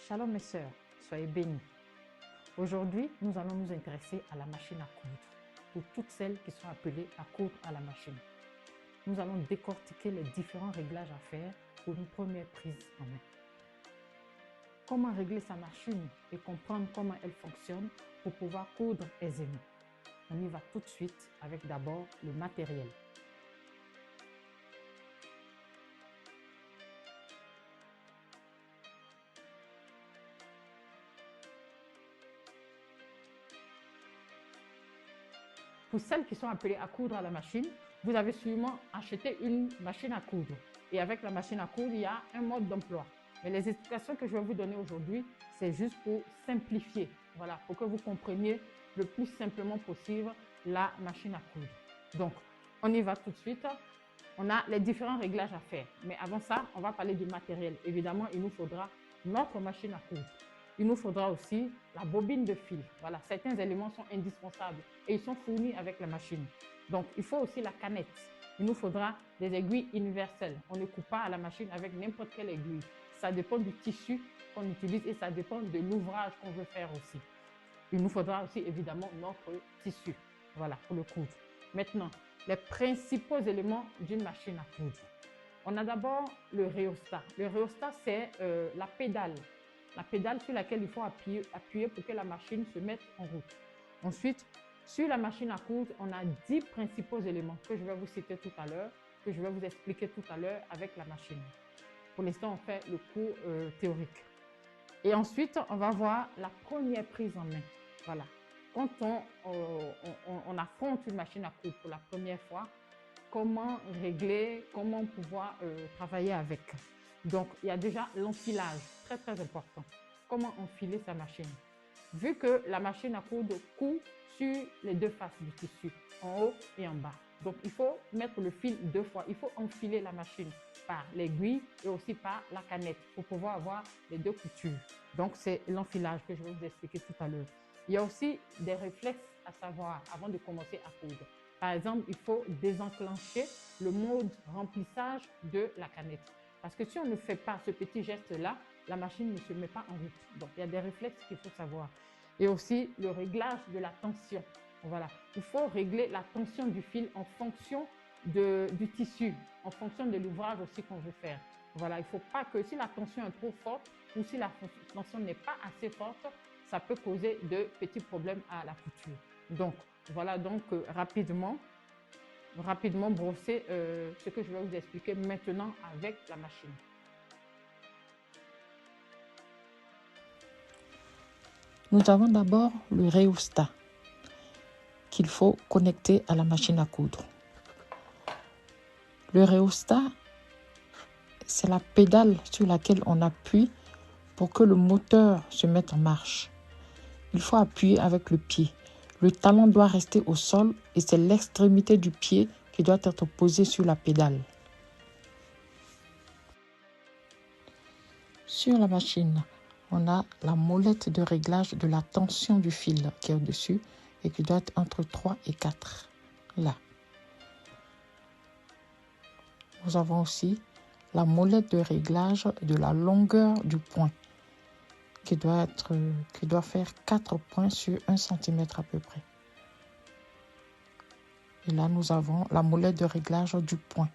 Shalom mes sœurs, soyez bénis. Aujourd'hui, nous allons nous intéresser à la machine à coudre, pour toutes celles qui sont appelées à coudre à la machine. Nous allons décortiquer les différents réglages à faire pour une première prise en main. Comment régler sa machine et comprendre comment elle fonctionne pour pouvoir coudre aisément. On y va tout de suite avec d'abord le matériel. Pour celles qui sont appelées à coudre à la machine, vous avez sûrement acheté une machine à coudre. Et avec la machine à coudre, il y a un mode d'emploi. Mais les explications que je vais vous donner aujourd'hui, c'est juste pour simplifier. Voilà, pour que vous compreniez le plus simplement possible la machine à coudre. Donc, on y va tout de suite. On a les différents réglages à faire. Mais avant ça, on va parler du matériel. Évidemment, il nous faudra notre machine à coudre. Il nous faudra aussi la bobine de fil. Voilà, certains éléments sont indispensables et ils sont fournis avec la machine. Donc, il faut aussi la canette. Il nous faudra des aiguilles universelles. On ne coupe pas à la machine avec n'importe quelle aiguille. Ça dépend du tissu qu'on utilise et ça dépend de l'ouvrage qu'on veut faire aussi. Il nous faudra aussi évidemment notre tissu. Voilà, pour le coudre. Maintenant, les principaux éléments d'une machine à coudre. On a d'abord le rhéostat. Le rhéostat, c'est la pédale sur laquelle il faut appuyer pour que la machine se mette en route. Ensuite, sur la machine à coudre, on a 10 principaux éléments que je vais vous citer tout à l'heure, que je vais vous expliquer tout à l'heure avec la machine. Pour l'instant, on fait le cours théorique. Et ensuite, on va voir la première prise en main. Voilà. Quand on affronte une machine à coudre pour la première fois, comment régler, comment pouvoir travailler avec. Donc, il y a déjà l'enfilage, très très important. Comment enfiler sa machine. Vu que la machine à coudre coud sur les deux faces du tissu, en haut et en bas. Donc, il faut mettre le fil 2 fois. Il faut enfiler la machine par l'aiguille et aussi par la canette pour pouvoir avoir les 2 coutures. Donc, c'est l'enfilage que je vais vous expliquer tout à l'heure. Il y a aussi des réflexes à savoir avant de commencer à coudre. Par exemple, il faut désenclencher le mode remplissage de la canette. Parce que si on ne fait pas ce petit geste-là, la machine ne se met pas en route. Donc, il y a des réflexes qu'il faut savoir. Et aussi le réglage de la tension. Voilà. Il faut régler la tension du fil en fonction du tissu, en fonction de l'ouvrage aussi qu'on veut faire. Voilà. Il ne faut pas que si la tension est trop forte ou si la tension n'est pas assez forte, ça peut causer de petits problèmes à la couture. Donc, voilà donc rapidement brosser ce que je vais vous expliquer maintenant avec la machine. Nous avons d'abord le rhéostat qu'il faut connecter à la machine à coudre. Le rhéostat, c'est la pédale sur laquelle on appuie pour que le moteur se mette en marche. Il faut appuyer avec le pied. Le talon doit rester au sol et c'est l'extrémité du pied qui doit être posée sur la pédale. Sur la machine, on a la molette de réglage de la tension du fil qui est au-dessus et qui doit être entre 3 et 4. Là. Nous avons aussi la molette de réglage de la longueur du point qui doit faire 4 points sur 1 cm à peu près. Et là, nous avons la molette de réglage du point.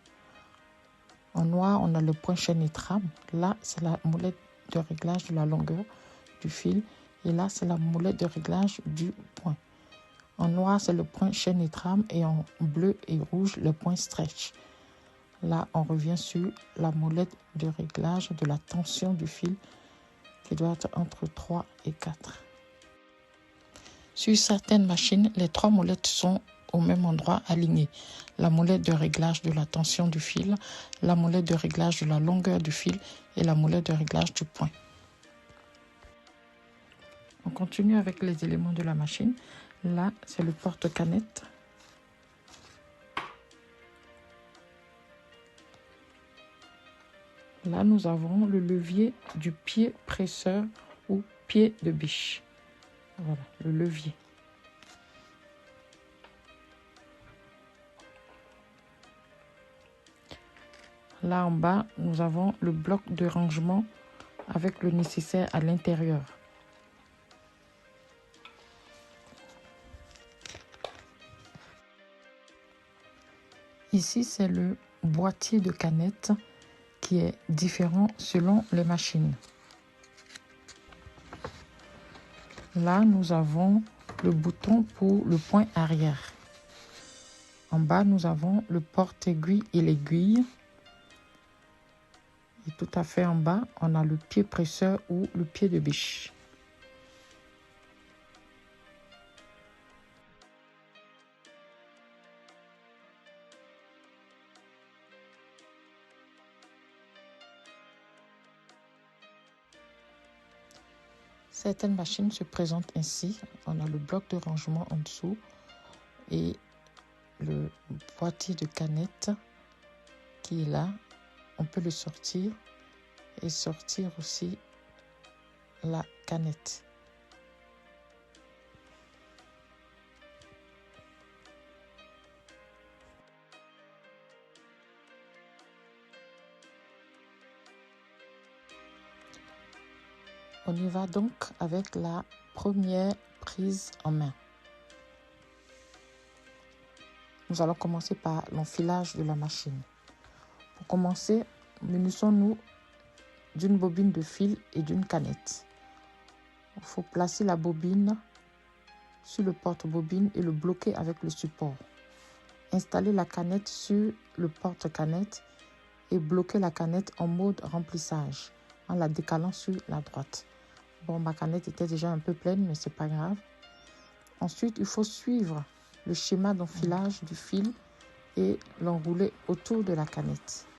En noir, on a le point chaîne et trame. Là, c'est la molette de réglage de la longueur du fil. Et là, c'est la molette de réglage du point. En noir, c'est le point chaîne et trame. Et en bleu et rouge, le point stretch. Là, on revient sur la molette de réglage de la tension du fil qui doit être entre 3 et 4. Sur certaines machines, les 3 molettes sont au même endroit alignées. La molette de réglage de la tension du fil, la molette de réglage de la longueur du fil et la molette de réglage du point. On continue avec les éléments de la machine. Là, c'est le porte-canette. Là, nous avons le levier du pied presseur ou pied de biche. Voilà, le levier. Là en bas, nous avons le bloc de rangement avec le nécessaire à l'intérieur. Ici, c'est le boîtier de canettes qui est différent selon les machines. Là, nous avons le bouton pour le point arrière. En bas, nous avons le porte-aiguille et l'aiguille. Et tout à fait en bas, on a le pied presseur ou le pied de biche. Certaines machines se présentent ainsi. On a le bloc de rangement en dessous et le boîtier de canettes qui est là. On peut le sortir et sortir aussi la canette. On y va donc avec la première prise en main. Nous allons commencer par l'enfilage de la machine. Pour commencer, munissons-nous d'une bobine de fil et d'une canette. Il faut placer la bobine sur le porte-bobine et le bloquer avec le support. Installer la canette sur le porte-canette et bloquer la canette en mode remplissage en la décalant sur la droite. Bon, ma canette était déjà un peu pleine, mais c'est pas grave. Ensuite, il faut suivre le schéma d'enfilage du fil et l'enrouler autour de la canette.